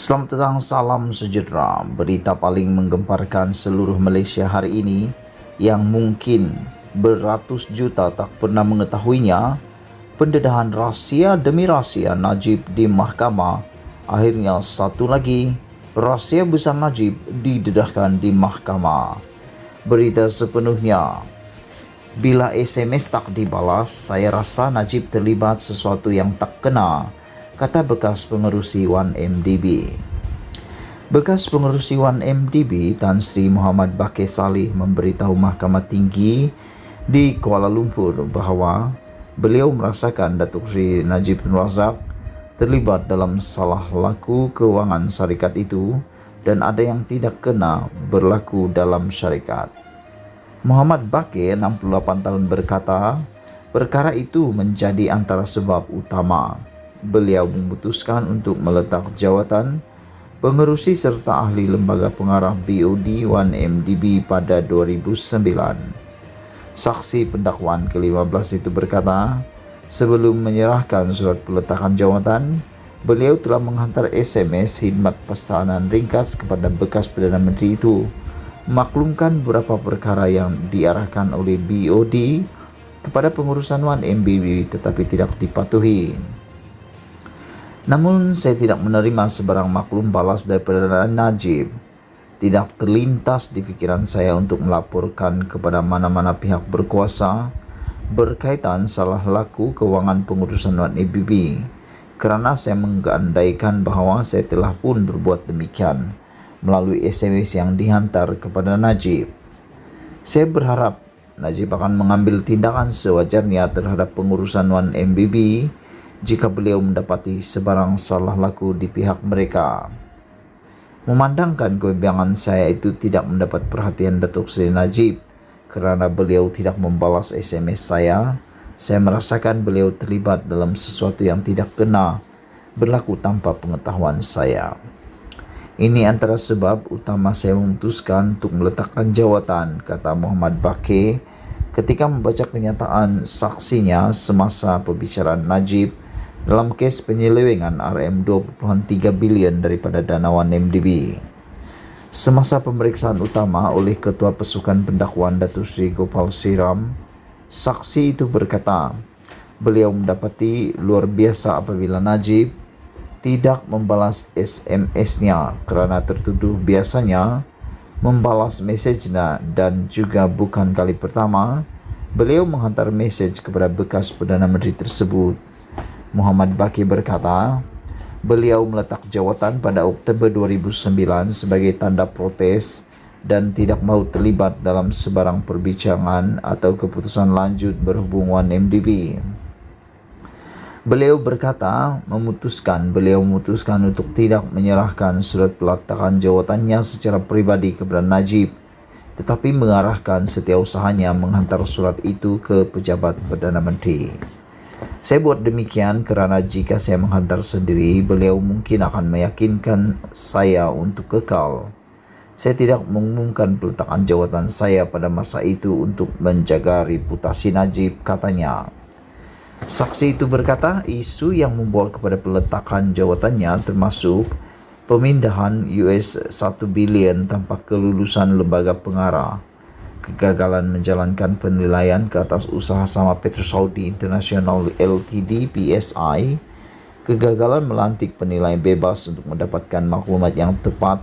Selamat datang, salam sejahtera. Berita paling menggemparkan seluruh Malaysia hari ini yang mungkin beratus juta tak pernah mengetahuinya. Pendedahan rahsia demi rahsia Najib di mahkamah. Akhirnya satu lagi rahsia besar Najib didedahkan di mahkamah. Berita sepenuhnya. Bila SMS tak dibalas, saya rasa Najib terlibat sesuatu yang tak kena, kata bekas pengerusi 1MDB. Bekas pengerusi 1MDB Tan Sri Muhammad Bakir Saleh memberitahu Mahkamah Tinggi di Kuala Lumpur bahawa beliau merasakan Datuk Seri Najib Tun Razak terlibat dalam salah laku kewangan syarikat itu dan ada yang tidak kena berlaku dalam syarikat. Muhammad Bakir, 68 tahun berkata, perkara itu menjadi antara sebab utama beliau memutuskan untuk meletak jawatan pengerusi serta ahli lembaga pengarah BOD 1MDB pada 2009. Saksi pendakwaan ke-15 itu berkata, sebelum menyerahkan surat peletakan jawatan, beliau telah menghantar SMS khidmat pertahanan ringkas kepada bekas Perdana Menteri itu, maklumkan beberapa perkara yang diarahkan oleh BOD kepada pengurusan 1MDB tetapi tidak dipatuhi. Namun saya tidak menerima sebarang maklum balas daripada Najib. Tidak terlintas di fikiran saya untuk melaporkan kepada mana-mana pihak berkuasa berkaitan salah laku kewangan pengurusan 1MDB kerana saya mengandaikan bahawa saya telah pun berbuat demikian melalui SMS yang dihantar kepada Najib. Saya berharap Najib akan mengambil tindakan sewajarnya terhadap pengurusan 1MDB jika beliau mendapati sebarang salah laku di pihak mereka. Memandangkan kebimbangan saya itu tidak mendapat perhatian Datuk Seri Najib kerana beliau tidak membalas SMS saya merasakan beliau terlibat dalam sesuatu yang tidak kena berlaku tanpa pengetahuan saya. Ini antara sebab utama saya memutuskan untuk meletakkan jawatan, kata Muhammad Bakir ketika membaca kenyataan saksinya semasa perbicaraan Najib dalam kes penyelewengan RM2.3 bilion daripada dana 1MDB. Semasa pemeriksaan utama oleh Ketua Pasukan Pendakwaan Datuk Seri Gopal Siram, saksi itu berkata, beliau mendapati luar biasa apabila Najib tidak membalas SMS-nya kerana tertuduh biasanya membalas mesejnya dan juga bukan kali pertama beliau menghantar mesej kepada bekas Perdana Menteri tersebut. Muhammad Bakir berkata, beliau meletak jawatan pada Oktober 2009 sebagai tanda protes dan tidak mahu terlibat dalam sebarang perbincangan atau keputusan lanjut berhubung 1MDB. Beliau memutuskan untuk tidak menyerahkan surat peletakan jawatannya secara pribadi kepada Najib, tetapi mengarahkan setiausahanya menghantar surat itu ke pejabat Perdana Menteri. Saya buat demikian kerana jika saya menghantar sendiri, beliau mungkin akan meyakinkan saya untuk kekal. Saya tidak mengumumkan peletakan jawatan saya pada masa itu untuk menjaga reputasi Najib, katanya. Saksi itu berkata, isu yang membawa kepada peletakan jawatannya termasuk pemindahan US 1 bilion tanpa kelulusan lembaga pengarah, kegagalan menjalankan penilaian ke atas usaha sama Petrosaudi International Ltd PSI, kegagalan melantik penilai bebas untuk mendapatkan maklumat yang tepat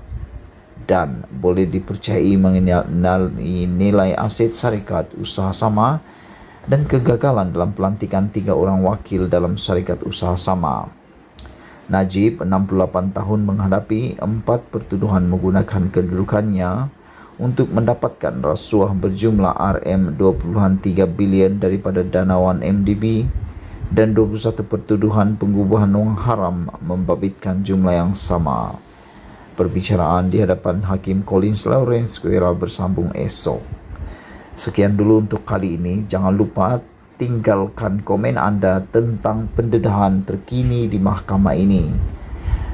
dan boleh dipercayai mengenai nilai aset syarikat usaha sama, dan kegagalan dalam pelantikan 3 orang wakil dalam syarikat usaha sama. Najib, 68 tahun, menghadapi 4 pertuduhan menggunakan kedudukannya untuk mendapatkan rasuah berjumlah RM2.3 bilion daripada dana 1MDB dan 21 pertuduhan pengubuhan wang haram membabitkan jumlah yang sama. Perbicaraan di hadapan Hakim Collins Lawrence Square bersambung esok. Sekian dulu untuk kali ini. Jangan lupa tinggalkan komen anda tentang pendedahan terkini di mahkamah ini.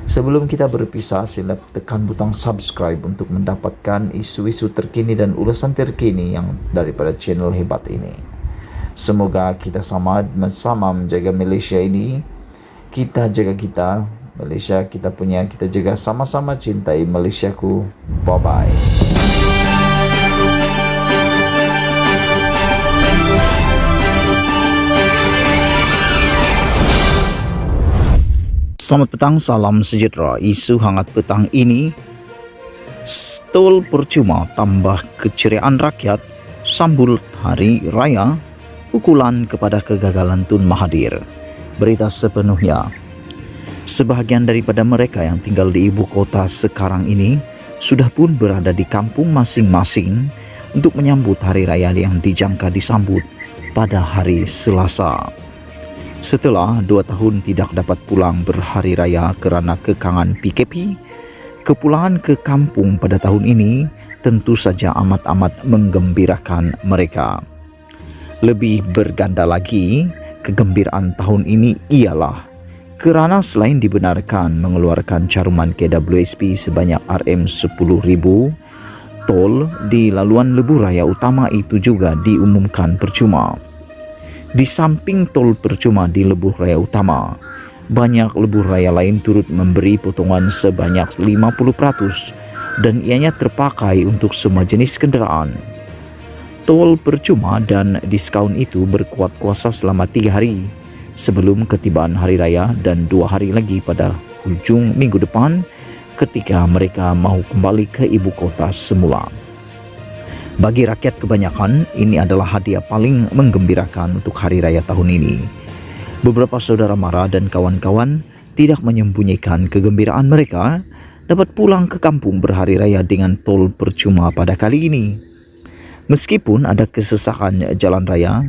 Sebelum kita berpisah, sila tekan butang subscribe untuk mendapatkan isu-isu terkini dan ulasan terkini yang daripada channel hebat ini. Semoga kita sama-sama menjaga Malaysia ini. Kita jaga kita, Malaysia kita punya, kita juga sama-sama cintai Malaysiaku. Bye-bye. Selamat petang, salam sejahtera. Isu hangat petang ini, tol percuma tambah keceriaan rakyat sambut Hari Raya, pukulan kepada kegagalan Tun Mahathir. Berita sepenuhnya. Sebahagian daripada mereka yang tinggal di ibu kota sekarang ini sudah pun berada di kampung masing-masing untuk menyambut Hari Raya yang dijangka disambut pada hari Selasa. Setelah 2 tahun tidak dapat pulang berhari raya kerana kekangan PKP, kepulangan ke kampung pada tahun ini tentu saja amat-amat menggembirakan mereka. Lebih berganda lagi, kegembiraan tahun ini ialah kerana selain dibenarkan mengeluarkan caruman KWSP sebanyak RM10,000, tol di laluan lebuh raya utama itu juga diumumkan percuma. Di samping tol percuma di lebuh raya utama, banyak lebuh raya lain turut memberi potongan sebanyak 50% dan ianya terpakai untuk semua jenis kenderaan. Tol percuma dan diskaun itu berkuat kuasa selama 3 hari sebelum ketibaan hari raya dan 2 hari lagi pada hujung minggu depan ketika mereka mahu kembali ke ibu kota semula. Bagi rakyat kebanyakan, ini adalah hadiah paling menggembirakan untuk hari raya tahun ini. Beberapa saudara mara dan kawan-kawan tidak menyembunyikan kegembiraan mereka dapat pulang ke kampung berhari raya dengan tol percuma pada kali ini. Meskipun ada kesesakan jalan raya,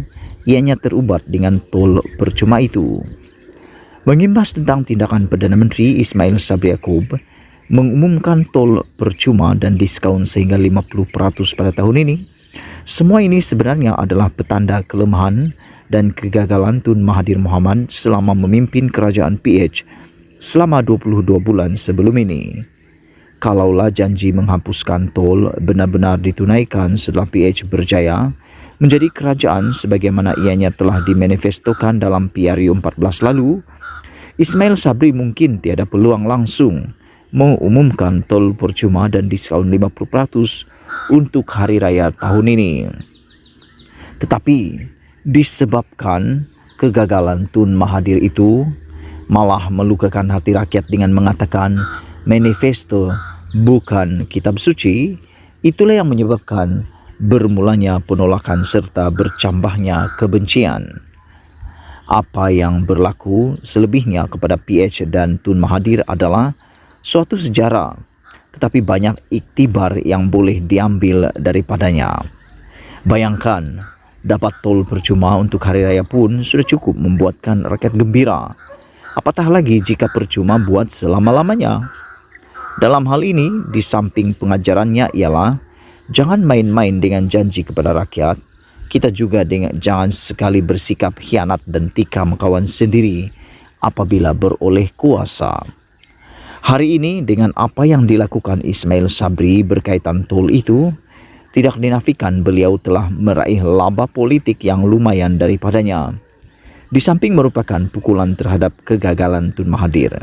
ianya terubat dengan tol percuma itu. Mengimbas tentang tindakan Perdana Menteri Ismail Sabri Yaakob mengumumkan tol percuma dan diskaun sehingga 50% pada tahun ini, semua ini sebenarnya adalah petanda kelemahan dan kegagalan Tun Mahathir Mohamad selama memimpin kerajaan PH selama 22 bulan sebelum ini. Kalaulah janji menghapuskan tol benar-benar ditunaikan setelah PH berjaya menjadi kerajaan sebagaimana ianya telah dimanifestokan dalam PRU 14 lalu, Ismail Sabri mungkin tiada peluang langsung mengumumkan tol percuma dan diskaun 50% untuk hari raya tahun ini. Tetapi disebabkan kegagalan Tun Mahathir itu malah melukakan hati rakyat dengan mengatakan manifesto bukan kitab suci, itulah yang menyebabkan bermulanya penolakan serta bercambahnya kebencian. Apa yang berlaku selebihnya kepada PH dan Tun Mahathir adalah suatu sejarah, tetapi banyak iktibar yang boleh diambil daripadanya. Bayangkan, dapat tol percuma untuk hari raya pun sudah cukup membuatkan rakyat gembira. Apatah lagi jika percuma buat selama-lamanya. Dalam hal ini, di samping pengajarannya ialah jangan main-main dengan janji kepada rakyat. Kita juga jangan sekali bersikap khianat dan tikam kawan sendiri apabila beroleh kuasa. Hari ini dengan apa yang dilakukan Ismail Sabri berkaitan tol itu, tidak dinafikan beliau telah meraih laba politik yang lumayan daripadanya. Di samping merupakan pukulan terhadap kegagalan Tun Mahathir.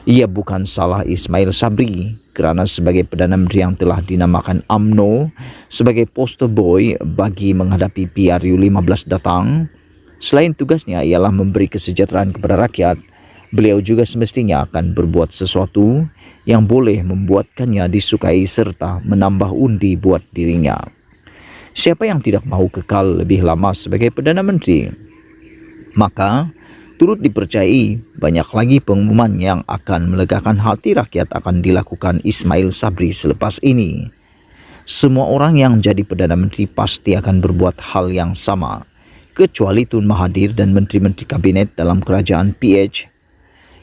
Ia bukan salah Ismail Sabri kerana sebagai Perdana Menteri yang telah dinamakan UMNO sebagai poster boy bagi menghadapi PRU 15 datang, selain tugasnya ialah memberi kesejahteraan kepada rakyat, beliau juga semestinya akan berbuat sesuatu yang boleh membuatkannya disukai serta menambah undi buat dirinya. Siapa yang tidak mahu kekal lebih lama sebagai Perdana Menteri? Maka turut dipercayai banyak lagi pengumuman yang akan melegakan hati rakyat akan dilakukan Ismail Sabri selepas ini. Semua orang yang jadi Perdana Menteri pasti akan berbuat hal yang sama, kecuali Tun Mahathir dan menteri-menteri kabinet dalam kerajaan PH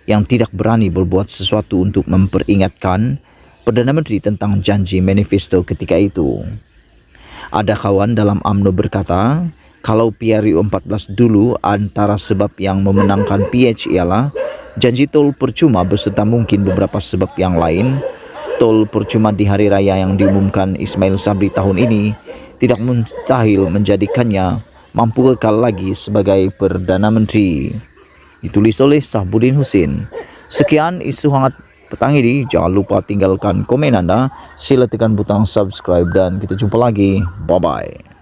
yang tidak berani berbuat sesuatu untuk memperingatkan Perdana Menteri tentang janji manifesto ketika itu. Ada kawan dalam UMNO berkata, kalau PRU 14 dulu antara sebab yang memenangkan PH ialah janji tol percuma beserta mungkin beberapa sebab yang lain, tol percuma di hari raya yang diumumkan Ismail Sabri tahun ini tidak mustahil menjadikannya mampu kekal lagi sebagai Perdana Menteri. Ditulis oleh Sahbudin Husin. Sekian isu hangat petang ini. Jangan lupa tinggalkan komen Anda. Sila tekan butang subscribe dan kita jumpa lagi. Bye-bye.